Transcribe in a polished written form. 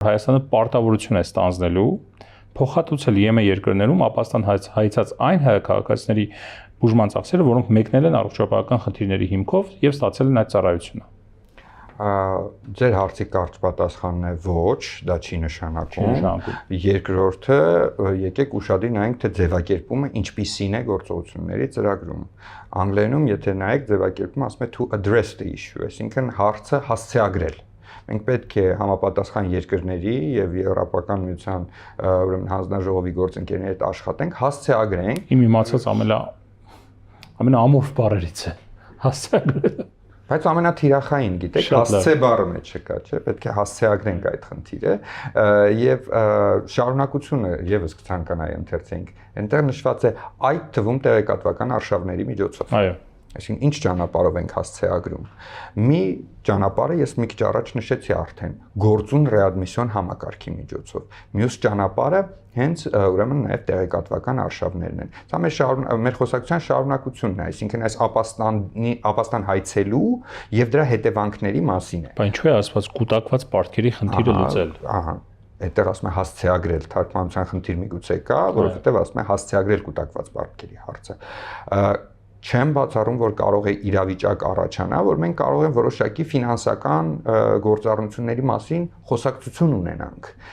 Հայաստանը պարտավորություն է ստանձնելու փոխհատուցել ԵՄ երկրներում ապաստան հայցած այն հայաքաղաքացիների բուժման ծախսերը, որոնք մեկնել են առողջապահական խնդիրների հիմքով եւ ստացել են այդ ծառայությունը։ Ձեր հարցի կարճ պատասխանն է ոչ, դա չի նշանակում։ Երկրորդը, եկեք ուշադիր նայենք, թե ձևակերպումը ինչպիսին է գործողությունների ծրագրում։ Անգլերենում, եթե նայեք, ձևակերպումը ասում է to address the issue, այսինքն հարցը հասցեագրել։ Մենք պետք է համապատասխան երկրների եւ Եվրոպական միության ուրեմն հանձնաժողովի գործընկերների հետ աշխատենք, հասցեագրենք։ Իմ իմացած ամենաամորֆ բառերից է հասցեագրելը։ Բայց ամենաթիրախային, գիտեք, հասցե բառը մեջ չկա, չէ՞, պետք է հասցեագրենք այդ խնդիրը եւ շարունակությունը եւս կցանկանայի ընթերցենք։ Այնտեղ նշված է այդ թվում տեղեկատվական արշավների միջոցով։ Այո։ Այսինքն ինչ ճանապարհով ենք հասցեագրում։ Մի ճանապարհը ես մի քիչ առաջ նշեցի արդեն, գործուն ռեադմիսիոն համակարգի միջոցով։ Մյուս ճանապարհը հենց ուրեմն նաև տեղեկատվական արշավներն են։ Սա մեր խոսակցության շարունակությունն է, այսինքն այս ապաստան հայցելու եւ դրա հետևանքների մասին է։ Բայց ինչու է ասված կուտակված պարտքերի խնդիրը լուծել։ Ահա, այդտեղ ասում է հասցեագրել, թարգմանության խնդիր միգուցե կա, որովհետեւ ասում է հասցեագրել կուտակված պարտքերի հարցը։ Չեմ բացառում, որ կարող է իրավիճակ առաջանա, որ մենք կարող ենք որոշակի ֆինանսական գործառնությունների մասին խոսակցություն ունենանք։